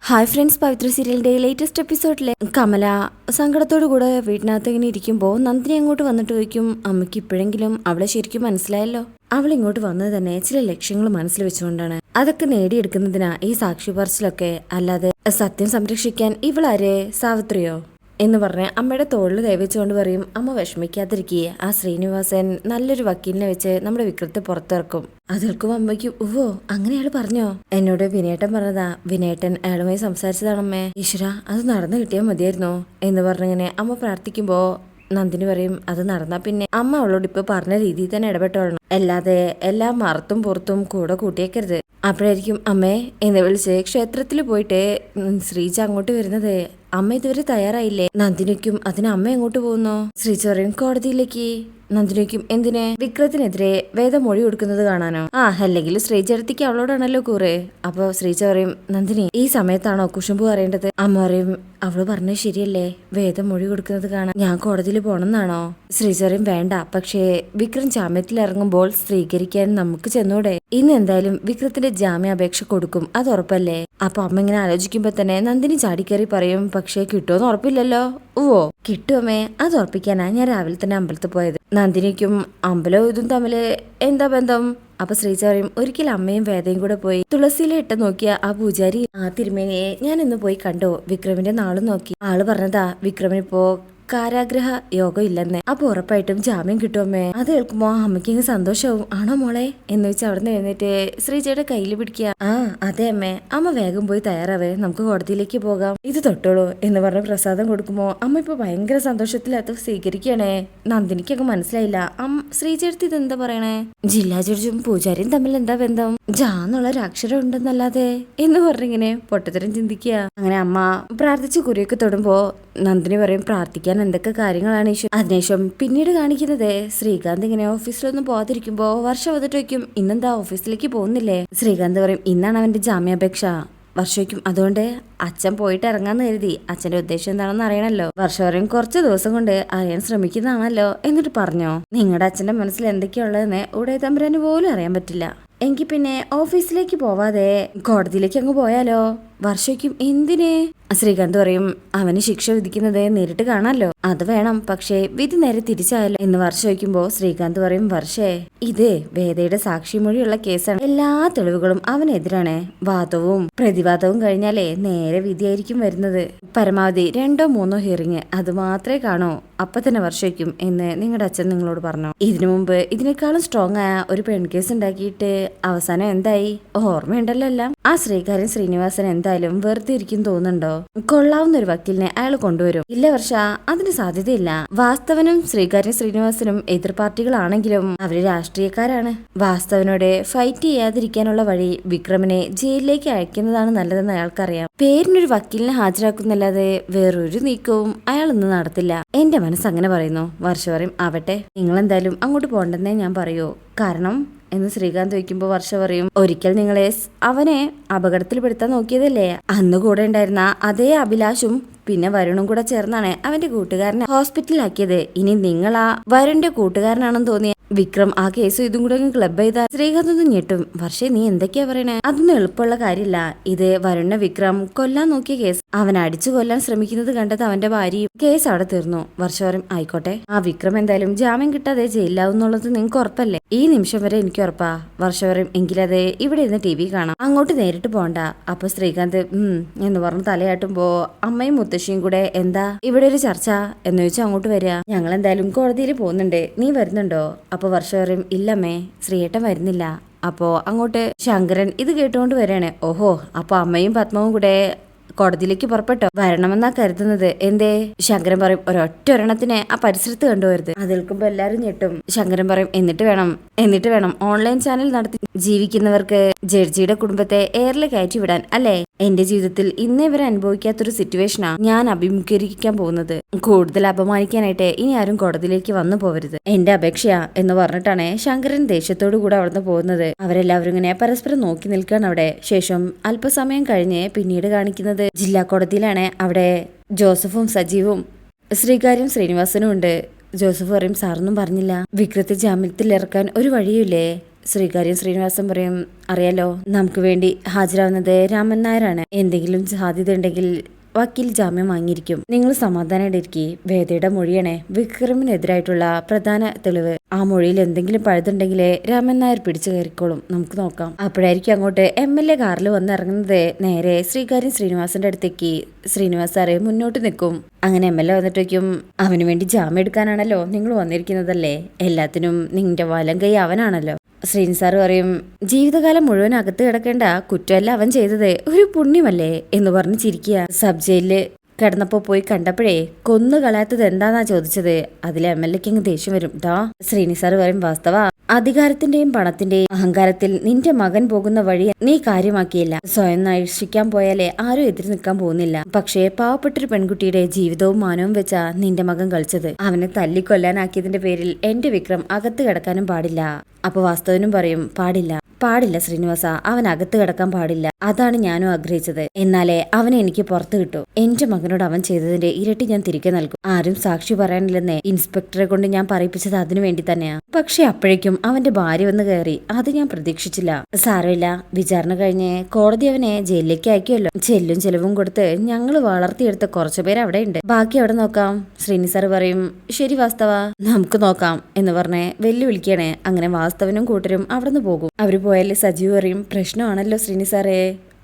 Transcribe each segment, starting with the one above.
Hi friends, പവിത്ര സീരിയലിന്റെ latest എപ്പിസോഡിലെ Kamala സങ്കടത്തോടു കൂടെ വീട്ടിനകത്ത് ഇങ്ങനെ ഇരിക്കുമ്പോൾ നന്ദിനി അങ്ങോട്ട് വന്നിട്ട് ചോദിക്കും, അമ്മയ്ക്ക് ഇപ്പോഴെങ്കിലും അവളെ ശരിക്കും മനസ്സിലായല്ലോ. അവൾ ഇങ്ങോട്ട് വന്നത് തന്നെ ചില ലക്ഷ്യങ്ങൾ മനസ്സിൽ വെച്ചുകൊണ്ടാണ്. അതൊക്കെ നേടിയെടുക്കുന്നതിനാ ഈ സാക്ഷി പറച്ചിലൊക്കെ. അല്ലാതെ സത്യം സംരക്ഷിക്കാൻ ഇവളാരെ, സാവിത്രിയോ എന്ന് പറഞ്ഞ് അമ്മയുടെ തോളിൽ കൈവച്ചുകൊണ്ട് പറയും, അമ്മ വിഷമിക്കാതിരിക്കുക. ആ ശ്രീനിവാസൻ നല്ലൊരു വക്കീലിനെ വെച്ച് നമ്മുടെ വിക്രത്തെ പുറത്തിറക്കും. അതേൽക്കും അമ്മയ്ക്കും ഉവ്വോ അങ്ങനെ അയാൾ പറഞ്ഞോ? എന്നോട് വിനേട്ടൻ പറഞ്ഞതാ. വിനേട്ടൻ അയാളുമായി സംസാരിച്ചതാണമ്മേ. ഈശ്വര, അത് നടന്നു കിട്ടിയാൽ മതിയായിരുന്നോ എന്ന് പറഞ്ഞിങ്ങനെ അമ്മ പ്രാർത്ഥിക്കുമ്പോ നന്ദിനി പറയും, അത് നടന്നാ പിന്നെ അമ്മ അവളോട് ഇപ്പൊ പറഞ്ഞ രീതിയിൽ തന്നെ ഇടപെട്ടോളണം, അല്ലാതെ എല്ലാം മറത്തും പുറത്തും കൂടെ കൂട്ടിയേക്കരുത്. അപ്പോഴായിരിക്കും അമ്മേ എന്ന് വിളിച്ച് ക്ഷേത്രത്തിൽ പോയിട്ട് ശ്രീജ അങ്ങോട്ട് വരുന്നത്. അമ്മ ഇതുവരെ തയ്യാറായില്ലേ? നന്ദിനിക്കും അതിന് അമ്മ എങ്ങോട്ട് പോകുന്നു? ശ്രീജ പറയും, കോടതിയിലേക്ക്. നന്ദിനിക്കും എന്തിനെ? വിക്രത്തിനെതിരെ വേദമൊഴി കൊടുക്കുന്നത് കാണാനോ? അല്ലെങ്കിൽ ശ്രീജടത്തേക്ക് അവളോടാണല്ലോ കൂറ്. അപ്പൊ ശ്രീജ പറയും, നന്ദിനി ഈ സമയത്താണോ കുശുമ്പ് പറയേണ്ടത്? അമ്മ പറയും, അവള് പറഞ്ഞത് ശരിയല്ലേ, വേദമൊഴി കൊടുക്കുന്നത് കാണാൻ ഞാൻ കോടതിയിൽ പോണെന്നാണോ? ശ്രീജ പറയും, വേണ്ട, പക്ഷേ വിക്രം ജാമ്യത്തിൽ ഇറങ്ങുമ്പോൾ സ്വീകരിക്കാൻ നമുക്ക് ചെന്നൂടെ? ഇന്ന് എന്തായാലും വിക്രത്തിന്റെ ജാമ്യാപേക്ഷ കൊടുക്കും, അത് ഉറപ്പല്ലേ? അപ്പൊ അമ്മ ഇങ്ങനെ ആലോചിക്കുമ്പോ തന്നെ നന്ദിനി ചാടിക്കറി പറയും, പക്ഷേ കിട്ടുമെന്ന് ഉറപ്പില്ലല്ലോ. ഓ കിട്ടുമേ, അത് ഉറപ്പിക്കാനാ ഞാൻ രാവിലെ തന്നെ അമ്പലത്തിൽ പോയത്. നന്ദിനിക്കും അമ്പലവും ഇതും തമ്മില് എന്താ ബന്ധം? അപ്പൊ ശ്രീജ പറയും, ഒരിക്കലും അമ്മയും വേദയും കൂടെ പോയി തുളസിയിലെ ഇട്ട് നോക്കിയ ആ പൂജാരി തിരുമേനിയെ ഞാൻ ഇന്ന് പോയി കണ്ടു. വിക്രമിന്റെ നാളും നോക്കി. ആള് പറഞ്ഞതാ വിക്രമിനിപ്പോ കാരാഗ്രഹ യോഗം ഇല്ലെന്ന്. അപ്പൊ ഉറപ്പായിട്ടും ജാമ്യം കിട്ടുമേ. അത് കേൾക്കുമ്പോ അമ്മയ്ക്ക് ഇങ്ങനെ സന്തോഷവും. ആണോ മോളെ എന്ന് വെച്ച് അവിടെ നിന്ന് എഴുന്നേറ്റ് ശ്രീജയുടെ കയ്യിൽ പിടിക്കുക. അതെ അമ്മേ. അമ്മ വേഗം പോയി തയ്യാറാവേ, നമുക്ക് കോടതിയിലേക്ക് പോകാം. ഇത് തൊട്ടോളൂ എന്ന് പറഞ്ഞ് പ്രസാദം കൊടുക്കുമ്പോ അമ്മ ഇപ്പൊ ഭയങ്കര സന്തോഷത്തിലത് സ്വീകരിക്കണേ. നന്ദിനിക്കൊക്കെ മനസ്സിലായില്ല ശ്രീജടുത്ത് ഇതെന്താ പറയണേ. ജില്ലാ ജഡ്ജും പൂജാരിയും തമ്മിൽ എന്താ ബന്ധം? ജാന്നുള്ളൊരു അക്ഷരം ഉണ്ടെന്നല്ലാതെ എന്ന് പറഞ്ഞിങ്ങനെ പൊട്ടത്തരം ചിന്തിക്കുക. അങ്ങനെ അമ്മ പ്രാർത്ഥിച്ച് കുറിയൊക്കെ തൊടുമ്പോ നന്ദിനി പറയും, പ്രാർത്ഥിക്കാൻ എന്തൊക്കെ കാര്യങ്ങളാണ് ഈശ്വരൻ. അതിനുശേഷം പിന്നീട് കാണിക്കുന്നത് ശ്രീകാന്ത് ഇങ്ങനെ ഓഫീസിലൊന്നും പോകാതിരിക്കുമ്പോ വർഷം വന്നിട്ട് വയ്ക്കും, ഇന്നെന്താ ഓഫീസിലേക്ക് പോകുന്നില്ലേ? ശ്രീകാന്ത് പറയും, ഇന്നാണ് അവന്റെ ജാമ്യാപേക്ഷ. വർഷയ്ക്കും അതുകൊണ്ട് അച്ഛൻ പോയിട്ട് ഇറങ്ങാന്ന് കരുതി. അച്ഛന്റെ ഉദ്ദേശം എന്താണെന്ന് അറിയണല്ലോ. വർഷം പറയും, കുറച്ച് ദിവസം കൊണ്ട് അറിയാൻ ശ്രമിക്കുന്നതാണല്ലോ. എന്നിട്ട് പറഞ്ഞോ, നിങ്ങളുടെ അച്ഛന്റെ മനസ്സിൽ എന്തൊക്കെയുള്ളതെന്ന് ഉടേ തമ്പുരാന് പോലും അറിയാൻ പറ്റില്ല. എങ്കിൽ പിന്നെ ഓഫീസിലേക്ക് പോവാതെ കോടതിയിലേക്ക് അങ്ങ് പോയാലോ? വർഷയ്ക്കും എന്തിന്? ശ്രീകാന്ത് പറയും, അവന് ശിക്ഷ വിധിക്കുന്നത് നേരിട്ട് കാണാമല്ലോ. അത് വേണം, പക്ഷേ വിധി നേരെ തിരിച്ചായല്ലോ എന്ന് വർഷ വയ്ക്കുമ്പോ ശ്രീകാന്ത് പറയും, വർഷേ ഇത് വേദയുടെ സാക്ഷിമൊഴിയുള്ള കേസാണ്. എല്ലാ തെളിവുകളും അവനെതിരാണ്. വാദവും പ്രതിവാദവും കഴിഞ്ഞാലേ നേരെ വിധിയായിരിക്കും വരുന്നത്. പരമാവധി 2-3 ഹിയറിങ് അത് മാത്രമേ കാണൂ. അപ്പൊ തന്നെ വർഷയ്ക്കും എന്ന് നിങ്ങളുടെ അച്ഛൻ നിങ്ങളോട് പറഞ്ഞു. ഇതിനു മുമ്പ് ഇതിനേക്കാളും സ്ട്രോങ് ആയ ഒരു പെൺകേസ് ഉണ്ടാക്കിയിട്ട് അവസാനം എന്തായി? ഓർമ്മയുണ്ടല്ലോ എല്ലാം. ആ ശ്രീകാര്യൻ ശ്രീനിവാസൻ എന്തായാലും വെറുതെ ഇരിക്കും തോന്നുന്നുണ്ടോ? കൊള്ളാവുന്ന ഒരു വക്കീലിനെ അയാൾ കൊണ്ടുവരും. ഇല്ല വർഷ, അതിന് സാധ്യതയില്ല. വാസ്തവനും ശ്രീകാര്യൻ ശ്രീനിവാസനും എതിർ പാർട്ടികളാണെങ്കിലും അവര് രാഷ്ട്രീയക്കാരാണ്. വാസ്തവനോട് ഫൈറ്റ് ചെയ്യാതിരിക്കാനുള്ള വഴി വിക്രമിനെ ജയിലിലേക്ക് അയക്കുന്നതാണ് നല്ലതെന്ന് അയാൾക്കറിയാം. പേരിനൊരു വക്കീലിനെ ഹാജരാക്കുന്നല്ലാതെ വേറൊരു നീക്കവും അയാൾ ഇന്ന് നടത്തില്ല. എന്റെ മനസ്സ് അങ്ങനെ പറയുന്നു. വർഷ പറയും, ആവട്ടെ, നിങ്ങൾ എന്തായാലും അങ്ങോട്ട് പോണ്ടെന്നേ ഞാൻ പറയൂ. കാരണം എന്ന് ശ്രീകാന്ത് വയ്ക്കുമ്പോൾ വർഷ പറയും, ഒരിക്കൽ നിങ്ങളെ അവനെ അപകടത്തിൽപ്പെടുത്താൻ നോക്കിയതല്ലേ? അന്ന് കൂടെ ഉണ്ടായിരുന്ന അതേ അഭിലാഷും പിന്നെ വരുണും കൂടെ ചേർന്നാണ് അവന്റെ കൂട്ടുകാരനെ ഹോസ്പിറ്റലിലാക്കിയത്. ഇനി നിങ്ങളാ വരുണിന്റെ കൂട്ടുകാരനാണെന്ന് തോന്നിയ വിക്രം ആ കേസ് ഇതും കൂടെ ക്ലബ് ചെയ്താൽ ശ്രീകാന്ത് ഒന്ന് ഞെട്ടും. പക്ഷേ നീ എന്തൊക്കെയാ പറയണേ? അതൊന്നും എളുപ്പമുള്ള കാര്യമില്ല. ഇത് വരുണിനെ വിക്രം കൊല്ലാൻ നോക്കിയ കേസ്. അവൻ അടിച്ചു കൊല്ലാൻ ശ്രമിക്കുന്നത് കണ്ടത് അവന്റെ ഭാര്യയും. കേസ് അവിടെ തീർന്നു. വർഷ പറയും, ആയിക്കോട്ടെ, ആ വിക്രം എന്തായാലും ജാമ്യം കിട്ടാതെ ജയിലാവുന്നുള്ളത് നിങ്ങൾക്ക് ഉറപ്പല്ലേ? ഈ നിമിഷം വരെ എനിക്ക് ഉറപ്പാ. വർഷ പറയും, എങ്കിലത് ഇവിടെ ഇരുന്ന് TV കാണാം, അങ്ങോട്ട് നേരിട്ട് പോണ്ട. അപ്പൊ ശ്രീകാന്ത് എന്ന് പറഞ്ഞ് തലയാട്ടുമ്പോ അമ്മയും മുത്തശ്ശിയും കൂടെ എന്താ ഇവിടെ ഒരു ചർച്ച എന്ന് ചോദിച്ചാൽ അങ്ങോട്ട് വരിക. ഞങ്ങൾ എന്തായാലും കോടതിയിൽ പോകുന്നുണ്ട്, നീ വരുന്നുണ്ടോ? അപ്പൊ വർഷ പറയും, ഇല്ലമ്മേ, ശ്രീയേട്ടൻ വരുന്നില്ല. അപ്പോ അങ്ങോട്ട് ശങ്കരൻ ഇത് കേട്ടുകൊണ്ട് വരാണ്. ഓഹോ, അപ്പൊ അമ്മയും പത്മവും കൂടെ കോടതിയിലേക്ക് പുറപ്പെട്ടോ? വരണമെന്നാ കരുതുന്നത്. എന്തേ? ശങ്കരൻ പറയും, ഒരൊറ്റൊരെണ്ണത്തിനെ ആ പരിസരത്ത് കണ്ടുവരുത്. അത് കേൾക്കുമ്പോ എല്ലാരും ഞെട്ടും. ശങ്കരൻ പറയും, എന്നിട്ട് വേണം ഓൺലൈൻ ചാനൽ നടത്തി ജീവിക്കുന്നവർക്ക് ജഡ്ജിയുടെ കുടുംബത്തെ എയറിൽ കയറ്റി വിടാൻ അല്ലേ? എന്റെ ജീവിതത്തിൽ ഇന്നേ വരെ അനുഭവിക്കാത്തൊരു സിറ്റുവേഷനാ ഞാൻ അഭിമുഖീകരിക്കാൻ പോകുന്നത്. കൂടുതൽ അപമാനിക്കാനായിട്ട് ഇനി ആരും കോടതിയിലേക്ക് വന്നു പോവരുത്, എന്റെ അപേക്ഷയാ എന്ന് പറഞ്ഞിട്ടാണ് ശങ്കരൻ ദേഷ്യത്തോടു കൂടെ അവിടുന്ന് പോകുന്നത്. അവരെല്ലാവരും ഇങ്ങനെ പരസ്പരം നോക്കി നിൽക്കുകയാണ് അവിടെ. ശേഷം അല്പസമയം കഴിഞ്ഞ് പിന്നീട് കാണിക്കുന്നത് ജില്ലാ കോടതിയിലാണ്. അവിടെ ജോസഫും സജീവും ശ്രീകാര്യം ശ്രീനിവാസനും ഉണ്ട്. ജോസഫ് പറയും, സാറൊന്നും പറഞ്ഞില്ല, വിക്രത്തെ ജാമ്യത്തിൽ ഇറക്കാൻ ഒരു വഴിയില്ലേ? ശ്രീകാര്യം ശ്രീനിവാസൻ പറയും, അറിയാലോ നമുക്ക് വേണ്ടി ഹാജരാവുന്നത് രാമൻ നായരാണ്. എന്തെങ്കിലും സാധ്യത ഉണ്ടെങ്കിൽ വക്കീൽ ജാമ്യം വാങ്ങിയിരിക്കും. നിങ്ങൾ സമാധാനമായിട്ടിരിക്കെ. വേദയുടെ മൊഴിയാണേ വിക്രമിനെതിരായിട്ടുള്ള പ്രധാന തെളിവ്. ആ മൊഴിയിൽ എന്തെങ്കിലും പഴുതുണ്ടെങ്കിലേ രാമൻ നായർ പിടിച്ചു കയറിക്കോളും. നമുക്ക് നോക്കാം. അപ്പോഴായിരിക്കും അങ്ങോട്ട് MLA കാറിൽ വന്നിറങ്ങുന്നത്. നേരെ ശ്രീകാര്യം ശ്രീനിവാസന്റെ അടുത്തേക്ക് ശ്രീനിവാസ് സാറ് മുന്നോട്ട് നിൽക്കും. അങ്ങനെ MLA വന്നിട്ട് വയ്ക്കും, അവന് വേണ്ടി ജാമ്യം എടുക്കാനാണല്ലോ നിങ്ങൾ വന്നിരിക്കുന്നതല്ലേ, എല്ലാത്തിനും നിന്റെ വലം കൈ അവനാണല്ലോ. ശ്രീനി സാറ് പറയും, ജീവിതകാലം മുഴുവൻ അകത്ത് കിടക്കേണ്ട കുറ്റമല്ല അവൻ ചെയ്തത്, ഒരു പുണ്യമല്ലേ എന്ന് പറഞ്ഞ് ചിരിക്കുക. സബ് ജയിലില് കിടന്നപ്പോ പോയി കണ്ടപ്പോഴേ കൊന്നു കളയാത്തത് എന്താന്നാ ചോദിച്ചത്. അതിൽ MLAക്ക് അങ്ങ് ദേഷ്യം വരും. ശ്രീനി സാറ് പറയും, വാസ്തവ അധികാരത്തിന്റെയും പണത്തിന്റെയും അഹങ്കാരത്തിൽ നിന്റെ മകൻ പോകുന്ന വഴി നീ കാര്യമാക്കിയില്ല. സ്വയം നശിക്കാൻ പോയാലേ ആരും എതിര് നിൽക്കാൻ പോകുന്നില്ല. പക്ഷേ പാവപ്പെട്ടൊരു പെൺകുട്ടിയുടെ ജീവിതവും മാനവും വെച്ചാ നിന്റെ മകൻ കളിച്ചത്. അവനെ തല്ലിക്കൊല്ലാനാക്കിയതിന്റെ പേരിൽ എന്റെ വിക്രം അകത്ത് കിടക്കാനും പാടില്ല. അപ്പൊ വാസ്തവനും പറയും, പാടില്ല ശ്രീനിവാസ, അവൻ അകത്ത് കിടക്കാൻ പാടില്ല. അതാണ് ഞാനും ആഗ്രഹിച്ചത്. എന്നാലേ അവനെ എനിക്ക് പുറത്തു കിട്ടൂ. എന്റെ മകനോട് അവൻ ചെയ്തതിന്റെ ഇരട്ടി ഞാൻ തിരികെ നൽകും. ആരും സാക്ഷി പറയാനില്ലെന്നേ ഇൻസ്പെക്ടറെ കൊണ്ട് ഞാൻ പറയിപ്പിച്ചത് അതിനു വേണ്ടി തന്നെയാ. പക്ഷെ അപ്പോഴേക്കും അവന്റെ ഭാര്യ വന്ന് കയറി. അത് ഞാൻ പ്രതീക്ഷിച്ചില്ല. സാരമില്ല, വിചാരണ കഴിഞ്ഞ് കോടതി അവനെ ജയിലിലേക്ക് അയക്കുമല്ലോ. ചെല്ലും ചെലവും കൊടുത്ത് ഞങ്ങള് വളർത്തിയെടുത്ത കുറച്ചുപേര് അവിടെ ഉണ്ട്. ബാക്കി അവിടെ നോക്കാം. ശ്രീനി സാറ് പറയും, ശരി വാസ്തവ, നമുക്ക് നോക്കാം എന്ന് പറഞ്ഞ് വെല്ലുവിളിക്കണേ. അങ്ങനെ വാസ്തവനും കൂട്ടരും അവിടെ നിന്ന് പോകും. അവര് പോയാല് സജീവ് പറയും, പ്രശ്നമാണല്ലോ ശ്രീനി സാറേ.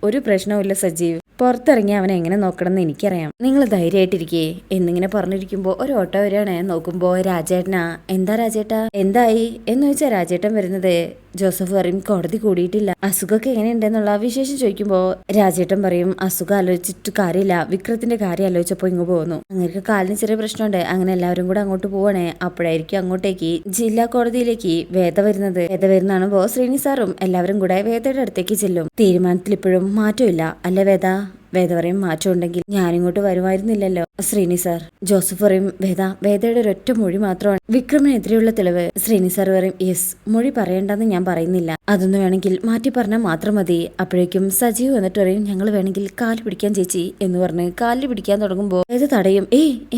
ഒരു പ്രശ്നവുമില്ല സജീവ്, പുറത്തിറങ്ങി അവനെ എങ്ങനെ നോക്കണമെന്ന് എനിക്കറിയാം. നിങ്ങൾ ധൈര്യമായിട്ടിരിക്കേ എന്നിങ്ങനെ പറഞ്ഞിരിക്കുമ്പോ ഒരു ഓട്ടോ വരികയാണ്. നോക്കുമ്പോ രാജേട്ടനാ. എന്താ രാജേട്ടാ, എന്തായി എന്ന് ചോദിച്ചാൽ രാജേട്ടൻ വരുന്നത്. ജോസഫ് പറയും, കോടതി കൂടിയിട്ടില്ല, അസുഖമൊക്കെ എങ്ങനെയുണ്ടെന്നുള്ള വിശേഷം ചോദിക്കുമ്പോ രാജേട്ടൻ പറയും, അസുഖം ആലോചിച്ചിട്ട് കാര്യമില്ല, വിക്രത്തിന്റെ കാര്യം ആലോചിച്ചപ്പോ ഇങ്ങ് പോകുന്നു. അങ്ങനെ കാലിന് ചെറിയ പ്രശ്നമുണ്ട്. അങ്ങനെ എല്ലാവരും കൂടെ അങ്ങോട്ട് പോവാണേ. അപ്പോഴായിരിക്കും അങ്ങോട്ടേക്ക് ജില്ലാ കോടതിയിലേക്ക് വേദ വരുന്നത്. വേദ വരുന്നാണുമ്പോ ശ്രീനി സാറും എല്ലാവരും കൂടെ വേദയുടെ അടുത്തേക്ക് ചെല്ലും. തീരുമാനത്തിൽ ഇപ്പോഴും മാറ്റമില്ല അല്ലേ വേദ? വേദ പറയും, മാറ്റം ഉണ്ടെങ്കിൽ ഞാനിങ്ങോട്ട് വരുമായിരുന്നില്ലല്ലോ ശ്രീനി സാർ. ജോസഫ് പറയും, വേദയുടെ ഒരൊറ്റ മൊഴി മാത്രമാണ് വിക്രമിനെതിരെയുള്ള തെളിവ്. ശ്രീനി സാർ പറയും, യെസ്, മൊഴി പറയണ്ടെന്ന് ഞാൻ പറയുന്നില്ല, അതൊന്നും വേണമെങ്കിൽ മാറ്റി പറഞ്ഞാൽ മാത്രം മതി. അപ്പോഴേക്കും സജീവ് വന്നിട്ട് പറയും, ഞങ്ങൾ വേണമെങ്കിൽ കാല് പിടിക്കാൻ ചേച്ചി എന്ന് പറഞ്ഞ് കാലിൽ പിടിക്കാൻ തുടങ്ങുമ്പോ വേദ തടയും.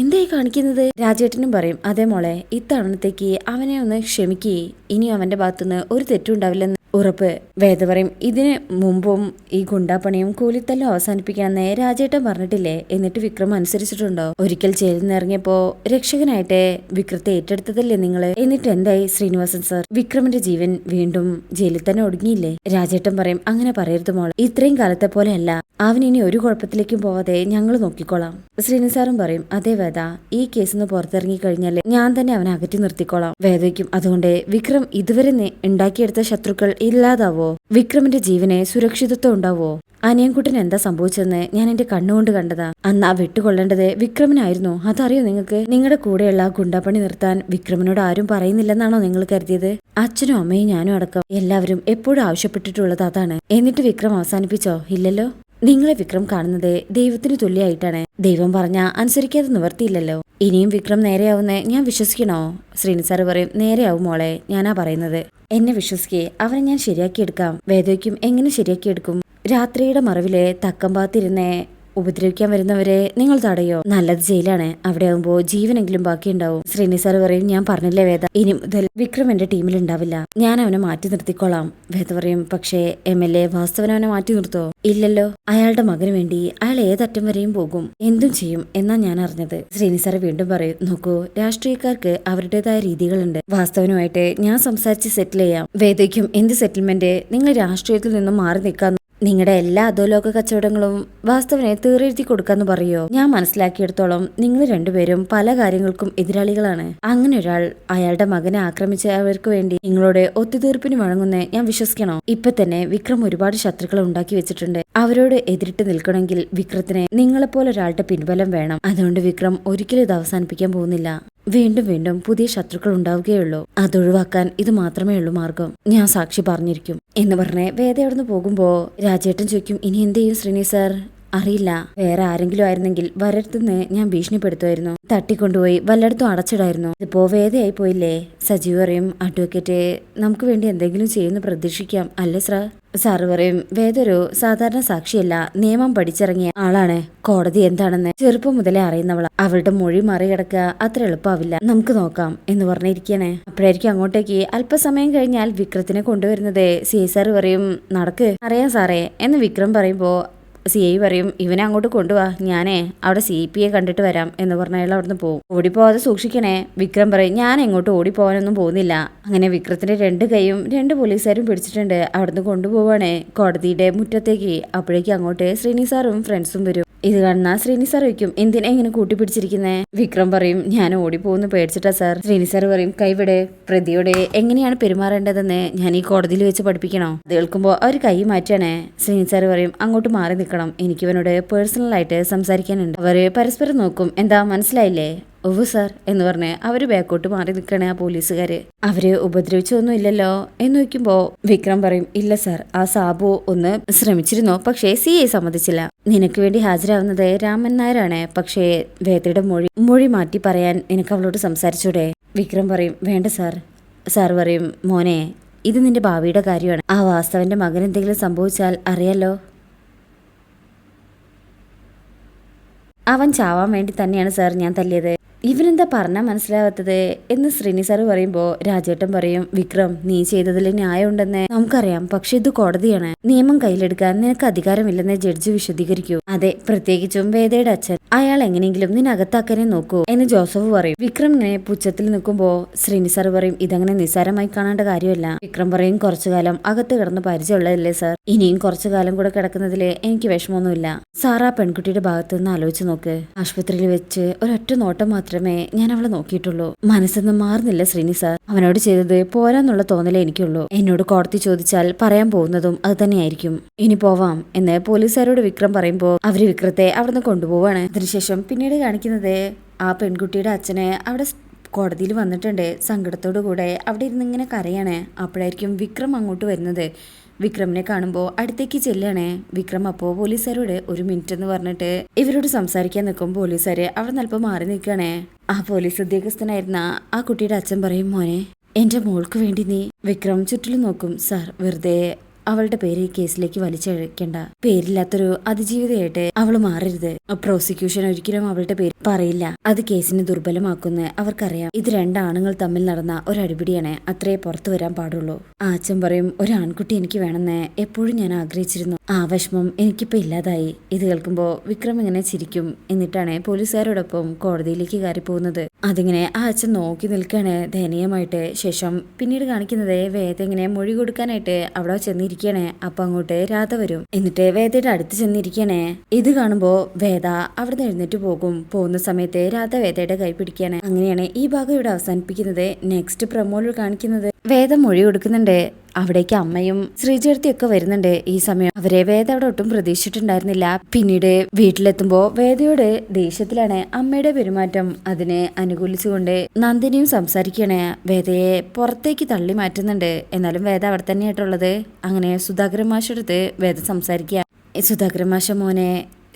എന്തായി കാണിക്കുന്നത്? രാജേട്ടനും പറയും, അതേ മോളെ, ഇത്തവണത്തേക്ക് അവനെ ഒന്ന് ക്ഷമിക്കേ, ഇനി അവന്റെ ഭാഗത്തുനിന്ന് ഒരു തെറ്റും ഉണ്ടാവില്ലെന്ന് ഉറപ്പ്. വേദ പറയും, ഇതിന് മുമ്പും ഈ ഗുണ്ടാപ്പണിയും കൂലിത്തല്ലും അവസാനിപ്പിക്കണമെന്ന് രാജേട്ടൻ പറഞ്ഞിട്ടില്ലേ? എന്നിട്ട് വിക്രം അനുസരിച്ചിട്ടുണ്ടോ? ഒരിക്കൽ ജയിലിൽ നിന്ന് ഇറങ്ങിയപ്പോ രക്ഷകനായിട്ട് വിക്രത്തെ ഏറ്റെടുത്തതല്ലേ നിങ്ങള്? എന്നിട്ട് എന്തായി ശ്രീനിവാസൻ സാർ? വിക്രമിന്റെ ജീവൻ വീണ്ടും ജയിലിൽ തന്നെ ഒടുങ്ങിയില്ലേ? രാജേട്ടൻ പറയും, അങ്ങനെ പറയരുത് മോളെ, ഇത്രയും കാലത്തെ പോലെ അല്ല, അവൻ ഇനി ഒരു കുഴപ്പത്തിലേക്കും പോവാതെ ഞങ്ങൾ നോക്കിക്കോളാം. ശ്രീനി സാറും പറയും, അതേ വേദ, ഈ കേസിന്ന് പുറത്തിറങ്ങി കഴിഞ്ഞാല് ഞാൻ തന്നെ അവനെ അകറ്റി നിർത്തിക്കോളാം. വേദയ്ക്കും അതുകൊണ്ട് വിക്രം ഇതുവരെ ഉണ്ടാക്കിയെടുത്ത ശത്രുക്കൾ ഇല്ലാതാവോ? വിക്രമിന്റെ ജീവനെ സുരക്ഷിതത്വം ഉണ്ടാവോ? അനിയൻകുട്ടൻ എന്താ സംഭവിച്ചെന്ന് ഞാൻ എന്റെ കണ്ണുകൊണ്ട് കണ്ടതാ. അന്ന് ആ വെട്ടുകൊള്ളേണ്ടത് വിക്രമിനായിരുന്നു. അതറിയോ നിങ്ങൾക്ക്? നിങ്ങളുടെ കൂടെയുള്ള ഗുണ്ടാപ്പണി നിർത്താൻ വിക്രമിനോട് ആരും പറയുന്നില്ലെന്നാണോ നിങ്ങൾ കരുതിയത്? അച്ഛനും അമ്മയും ഞാനും അടക്കം എല്ലാവരും എപ്പോഴും ആവശ്യപ്പെട്ടിട്ടുള്ളത് അതാണ്. എന്നിട്ട് വിക്രം അവസാനിപ്പിച്ചോ? ഇല്ലല്ലോ. നിങ്ങളെ വിക്രം കാണുന്നത് ദൈവത്തിന് തുല്യമായിട്ടാണ്. ദൈവം പറഞ്ഞാ അനുസരിക്കാതെ നിവർത്തിയില്ലല്ലോ. ഇനിയും വിക്രം നേരെയാവുന്നേ ഞാൻ വിശ്വസിക്കണോ? ശ്രീനി സാറ് പറയും, നേരെയാവും മോളെ, ഞാനാ പറയുന്നത്, എന്നെ വിശ്വസിക്കേ, അവനെ ഞാൻ ശരിയാക്കിയെടുക്കാം. വേദയ്ക്കും എങ്ങനെ ശരിയാക്കിയെടുക്കും? രാത്രിയുടെ മറവില് തക്കം പാത്തിരുന്നേ ഉപദ്രവിക്കാൻ വരുന്നവരെ നിങ്ങൾ തടയോ? നല്ലത് ജയിലാണ്, അവിടെ ആവുമ്പോ ജീവനെങ്കിലും ബാക്കിയുണ്ടാവും. ശ്രീനി സാർ പറയും, ഞാൻ പറഞ്ഞില്ലേ വേദ, ഇനി മുതൽ വിക്രം എന്റെ ടീമിൽ ഉണ്ടാവില്ല, ഞാൻ അവനെ മാറ്റി നിർത്തിക്കോളാം. വേദ പറയും, പക്ഷേ MLA വാസ്തവൻ അവനെ മാറ്റി നിർത്തോ? ഇല്ലല്ലോ, അയാളുടെ മകന് വേണ്ടി അയാൾ ഏതറ്റം വരെയും പോകും, എന്തും ചെയ്യും എന്നാ ഞാൻ അറിഞ്ഞത്. ശ്രീനി സാർ വീണ്ടും പറയും, നോക്കൂ, രാഷ്ട്രീയക്കാർക്ക് അവരുടേതായ രീതികളുണ്ട്, വാസ്തവനുമായിട്ട് ഞാൻ സംസാരിച്ച് സെറ്റിൽ ചെയ്യാം. വേദയ്ക്കും എന്ത് സെറ്റിൽമെന്റ്? നിങ്ങൾ രാഷ്ട്രീയത്തിൽ നിന്നും മാറി നിൽക്കാൻ നിങ്ങളുടെ എല്ലാ അധോലോക കച്ചവടങ്ങളും വാസ്തവനെ തീറെഴുതി കൊടുക്കാന്ന് പറയോ? ഞാൻ മനസ്സിലാക്കിയെടുത്തോളം നിങ്ങൾ രണ്ടുപേരും പല കാര്യങ്ങൾക്കും എതിരാളികളാണ്. അങ്ങനെ ഒരാൾ അയാളുടെ മകനെ ആക്രമിച്ചവർക്ക് വേണ്ടി നിങ്ങളോട് ഒത്തുതീർപ്പിന് വഴങ്ങുന്നേ ഞാൻ വിശ്വസിക്കണോ? ഇപ്പൊ തന്നെ വിക്രം ഒരുപാട് ശത്രുക്കളെ ഉണ്ടാക്കി വെച്ചിട്ടുണ്ട്. അവരോട് എതിരിട്ട് നിൽക്കണമെങ്കിൽ വിക്രത്തിന് നിങ്ങളെപ്പോലെ ഒരാളുടെ പിൻബലം വേണം. അതുകൊണ്ട് വിക്രം ഒരിക്കലും ഇത് അവസാനിപ്പിക്കാൻ പോകുന്നില്ല. വീണ്ടും വീണ്ടും പുതിയ ശത്രുക്കൾ ഉണ്ടാവുകയുള്ളൂ. അതൊഴിവാക്കാൻ ഇത് മാത്രമേ ഉള്ളൂ മാർഗം. ഞാൻ സാക്ഷി പറഞ്ഞിരിക്കും എന്ന് പറഞ്ഞ് വേദ അവിടുന്ന് പോകുമ്പോ രാജേട്ടൻ ചോദിക്കും, ഇനി എന്ത് ചെയ്യും ശ്രീനി സാർ? അറിയില്ല, വേറെ ആരെങ്കിലും ആയിരുന്നെങ്കിൽ വരരുതെന്ന് ഞാൻ ഭീഷണിപ്പെടുത്തുമായിരുന്നു, തട്ടിക്കൊണ്ടുപോയി വല്ലയിടത്തും അടച്ചിടായിരുന്നു. ഇതിപ്പോ വേദയായി പോയില്ലേ? സജീവ് പറയും, അഡ്വക്കേറ്റ്, നമുക്ക് വേണ്ടി എന്തെങ്കിലും ചെയ്യുന്ന പ്രതീക്ഷിക്കാം അല്ലേ സാർ? സാറ് പറയും വേദൊരു സാധാരണ സാക്ഷിയല്ല, നിയമം പഠിച്ചിറങ്ങിയ ആളാണ്. കോടതി എന്താണെന്ന് ചെറുപ്പം മുതലേ അറിയുന്നവളാ. അവളുടെ മൊഴി മറികടക്കുക അത്ര എളുപ്പമാവില്ല, നമുക്ക് നോക്കാം എന്ന് പറഞ്ഞിരിക്കണേ. അപ്പോഴായിരിക്കും അങ്ങോട്ടേക്ക് അല്പസമയം കഴിഞ്ഞാൽ വിക്രത്തിനെ കൊണ്ടുവരുന്നത്. സി സാർ പറയും നടക്ക്. അറിയാം സാറേ എന്ന് വിക്രം പറയുമ്പോ സി ഐ പറയും ഇവനെ അങ്ങോട്ട് കൊണ്ടുപോവാ, ഞാനേ അവിടെ CP കണ്ടിട്ട് വരാം എന്ന് പറഞ്ഞ അയാൾ അവിടുന്ന് പോകും. ഓടിപ്പോവാതെ സൂക്ഷിക്കണേ. വിക്രം പറയും ഞാൻ എങ്ങോട്ട് ഓടിപ്പോവാനൊന്നും പോകുന്നില്ല. അങ്ങനെ വിക്രത്തിന്റെ 2 കൈയും 2 പോലീസുകാരും പിടിച്ചിട്ടുണ്ട്. അവിടുന്ന് കൊണ്ടുപോവാണേ കോടതിയുടെ മുറ്റത്തേക്ക്. അപ്പോഴേക്കും അങ്ങോട്ട് ശ്രീനി സാറും ഫ്രണ്ട്സും വരും. ഇത് കാണുന്ന ശ്രീനി സാർ വയ്ക്കും എന്തിനാ ഇങ്ങനെ കൂട്ടിപ്പിടിച്ചിരിക്കുന്നേ? വിക്രം പറയും ഞാൻ ഓടിപ്പോന്ന് പേടിച്ചിട്ടാ സാർ. ശ്രീനി സാർ പറയും കൈവിടെ, പ്രതിയോടെ എങ്ങനെയാണ് പെരുമാറേണ്ടതെന്ന് ഞാൻ ഈ കോടതിയിൽ വെച്ച് പഠിപ്പിക്കണോ? അത് കേൾക്കുമ്പോൾ അവർ കൈ മാറ്റാണേ. ശ്രീനി സാർ പറയും അങ്ങോട്ട് മാറി നിൽക്കണം, എനിക്ക് ഇവനോട് പേഴ്സണലായിട്ട് സംസാരിക്കാനുണ്ട്. അവര് പരസ്പരം നോക്കും. എന്താ മനസ്സിലായില്ലേ? ഓവ് സാർ എന്ന് പറഞ്ഞ് അവര് ബാക്കോട്ട് മാറി നിൽക്കണേ ആ പോലീസുകാര്. അവര് ഉപദ്രവിച്ചൊന്നും ഇല്ലല്ലോ എന്ന് വെക്കുമ്പോ വിക്രം പറയും ഇല്ല സാർ, ആ സാബു ഒന്ന് ശ്രമിച്ചിരുന്നു, പക്ഷേ CA സമ്മതിച്ചില്ല. നിനക്ക് വേണ്ടി ഹാജരാവുന്നത് രാമൻ നായരാണ്, പക്ഷേ വേദയുടെ മൊഴി മാറ്റി പറയാൻ നിനക്ക് അവളോട് സംസാരിച്ചൂടെ? വിക്രം പറയും വേണ്ട സാർ. സാർ പറയും മോനെ, ഇത് നിന്റെ ഭാവിയുടെ കാര്യമാണ്. ആ വാസ്തവന്റെ മകൻ എന്തെങ്കിലും സംഭവിച്ചാൽ അറിയാലോ, അവൻ ചാവാൻ വേണ്ടി തന്നെയാണ് സാർ ഞാൻ തല്ലിയത്. ഇവനെന്താ പറഞ്ഞാൽ മനസ്സിലാവാത്തത് എന്ന് ശ്രീനി സാർ പറയുമ്പോൾ രാജേട്ടൻ പറയും വിക്രം നീ ചെയ്തതിൽ ന്യായമുണ്ടെന്ന് നമുക്കറിയാം, പക്ഷെ ഇത് കോടതിയാണ്, നിയമം കയ്യിലെടുക്കാൻ നിനക്ക് അധികാരമില്ലെന്ന് ജഡ്ജി വിശദീകരിക്കൂ. അതെ, പ്രത്യേകിച്ചും വേദയുടെ അച്ഛൻ, അയാൾ എങ്ങനെയെങ്കിലും നിനകത്താക്കാനേ നോക്കൂ എന്ന് ജോസഫ് പറയും. വിക്രമിനെ പുച്ഛത്തിൽ നിൽക്കുമ്പോ ശ്രീനി സാർ പറയും ഇതങ്ങനെ നിസ്സാരമായി കാണേണ്ട കാര്യമല്ല. വിക്രം പറയും കുറച്ചു കാലം അകത്ത് കിടന്ന് പരിചയമുള്ളതല്ലേ സാർ, ഇനിയും കുറച്ചു കാലം കൂടെ കിടക്കുന്നതില് എനിക്ക് വിഷമമൊന്നുമില്ല. സാർ ആ പെൺകുട്ടിയുടെ ഭാഗത്ത് നിന്ന് ആലോചിച്ച് നോക്ക്. ആശുപത്രിയിൽ വെച്ച് ഒരൊറ്റ നോട്ടം മാത്രമേ ഞാൻ അവളെ നോക്കിയിട്ടുള്ളൂ. മനസ്സൊന്നും മാറുന്നില്ല ശ്രീനി സാർ. അവനോട് ചെയ്തത് പോരാന്നുള്ള തോന്നലേ എനിക്കുള്ളൂ. എന്നോട് കോടതി ചോദിച്ചാൽ പറയാൻ പോകുന്നതും അത് തന്നെയായിരിക്കും. ഇനി പോവാം എന്ന് പോലീസുകാരോട് വിക്രം പറയുമ്പോ അവര് വിക്രത്തെ അവിടുന്ന് കൊണ്ടുപോവാണ്. അതിനുശേഷം പിന്നീട് കാണിക്കുന്നത് ആ പെൺകുട്ടിയുടെ അച്ഛനെ അവിടെ കോടതിയിൽ വന്നിട്ടുണ്ട്. സങ്കടത്തോടു കൂടെ അവിടെ ഇരുന്ന് ഇങ്ങനെ കരയാണ്. അപ്പോഴായിരിക്കും വിക്രം അങ്ങോട്ട് വരുന്നത്. വിക്രമിനെ കാണുമ്പോൾ അടുത്തേക്ക് ചെല്ലാണ്. വിക്രം അപ്പോൾ പോലീസുകാരോട് 1 മിനിറ്റ് എന്ന് പറഞ്ഞിട്ട് ഇവരോട് സംസാരിക്കാൻ നിൽക്കും. പോലീസുകാര് അവിടെ നിൽപ്പം മാറി നിൽക്കുകയാണേ. ആ പോലീസ് ഉദ്യോഗസ്ഥനായിരുന്ന ആ കുട്ടിയുടെ അച്ഛൻ പറയും മോനെ, എന്റെ മോൾക്ക് വേണ്ടി നീ. വിക്രം ചുറ്റിലും നോക്കും. സാർ വെറുതെ അവളുടെ പേര് ഈ കേസിലേക്ക് വലിച്ചഴക്കേണ്ട. പേരില്ലാത്തൊരു അതിജീവിതയായിട്ട് അവള് മാറരുത്. പ്രോസിക്യൂഷൻ ഒരിക്കലും അവളുടെ പേര് പറയില്ല, അത് കേസിനെ ദുർബലമാക്കുന്ന അവർക്കറിയാം. ഇത് 2 ആണുങ്ങൾ തമ്മിൽ നടന്ന ഒരടിപിടിയാണ്, അത്രേ പുറത്തു വരാൻ പാടുള്ളൂ. ആ അച്ഛൻ പറയും ഒരു ആൺകുട്ടി എനിക്ക് വേണമെന്ന് എപ്പോഴും ഞാൻ ആഗ്രഹിച്ചിരുന്നു, ആ വിഷമം എനിക്കിപ്പോ ഇല്ലാതായി. ഇത് കേൾക്കുമ്പോ വിക്രം ഇങ്ങനെ ചിരിക്കും. എന്നിട്ടാണ് പോലീസുകാരോടൊപ്പം കോടതിയിലേക്ക് കയറി പോകുന്നത്. അതിങ്ങനെ ആ അച്ഛൻ നോക്കി നിൽക്കാണ് ദയനീയമായിട്ട്. ശേഷം പിന്നീട് കാണിക്കുന്നത് വേദ ഇങ്ങനെ മൊഴി കൊടുക്കാനായിട്ട് അവിടെ ചെന്നിരിക്കും. അപ്പൊ അങ്ങോട്ട് രാധ വരും. എന്നിട്ട് വേദയുടെ അടുത്ത് ചെന്നിരിക്കണേ. ഇത് കാണുമ്പോ വേദ അവിടെ എഴുന്നേറ്റ് പോകുന്ന സമയത്ത് രാധ വേദയുടെ കൈ പിടിക്കാണ്. അങ്ങനെയാണ് ഈ ഭാഗം ഇവിടെ അവസാനിപ്പിക്കുന്നത്. നെക്സ്റ്റ് പ്രൊമോയിൽ കാണിക്കുന്നത് വേദ മൊഴി കൊടുക്കുന്നുണ്ട്. അവിടേക്ക് അമ്മയും ശ്രീചേർത്തിയൊക്കെ വരുന്നുണ്ട്. ഈ സമയം അവരെ വേദ അവിടെ ഒട്ടും പ്രതീക്ഷിച്ചിട്ടുണ്ടായിരുന്നില്ല. പിന്നീട് വീട്ടിലെത്തുമ്പോ വേദയുടെ ദേഷ്യത്തിലാണ് അമ്മയുടെ പെരുമാറ്റം. അതിനെ അനുകൂലിച്ചുകൊണ്ട് നന്ദിനിയും സംസാരിക്കണേ. വേദയെ പുറത്തേക്ക് തള്ളി മാറ്റുന്നുണ്ട്. എന്നാലും വേദ അവിടെ തന്നെയായിട്ടുള്ളത്. അങ്ങനെ സുധാകരൻ മാഷെടുത്ത് വേദ സംസാരിക്കുക. സുധാകരൻ മാഷ മോനെ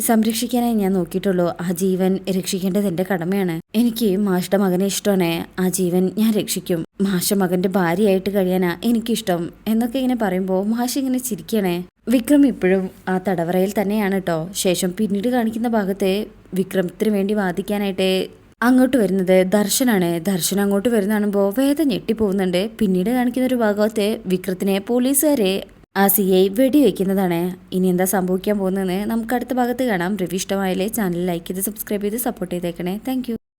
സംരക്ഷിക്കാനായി ഞാൻ നോക്കിയിട്ടുള്ളൂ, ആ ജീവൻ രക്ഷിക്കേണ്ടത് എന്റെ കടമയാണ്. എനിക്ക് മാഷിന്റെ മകനെ ഇഷ്ടമാണ്, ആ ജീവൻ ഞാൻ രക്ഷിക്കും. മാഷ മകന്റെ ഭാര്യയായിട്ട് കഴിയാനാ എനിക്കിഷ്ടം എന്നൊക്കെ ഇങ്ങനെ പറയുമ്പോ മാഷ് ഇങ്ങനെ ചിരിക്കണേ. വിക്രം ഇപ്പോഴും ആ തടവറയിൽ തന്നെയാണ് കേട്ടോ. ശേഷം പിന്നീട് കാണിക്കുന്ന ഭാഗത്ത് വിക്രമത്തിന് വേണ്ടി വാദിക്കാനായിട്ട് അങ്ങോട്ട് വരുന്നത് ദർശനാണ്. ദർശൻ അങ്ങോട്ട് വരുന്നാണുമ്പോ വേദ ഞെട്ടിപ്പോകുന്നുണ്ട്. പിന്നീട് കാണിക്കുന്ന ഒരു ഭാഗത്ത് വിക്രത്തിനെ പോലീസുകാരെ ആ CI വെടിവെക്കുന്നതാണ്. ഇനി എന്താ സംഭവിക്കാൻ പോകുന്നതെന്ന് നമുക്ക് അടുത്ത ഭാഗത്ത് കാണാം. റിവ്യൂ ഇഷ്ടമായാലേ ചാനൽ ലൈക്ക് ചെയ്ത് സബ്സ്ക്രൈബ് ചെയ്ത് സപ്പോർട്ട് ചെയ്തേക്കണേ. താങ്ക്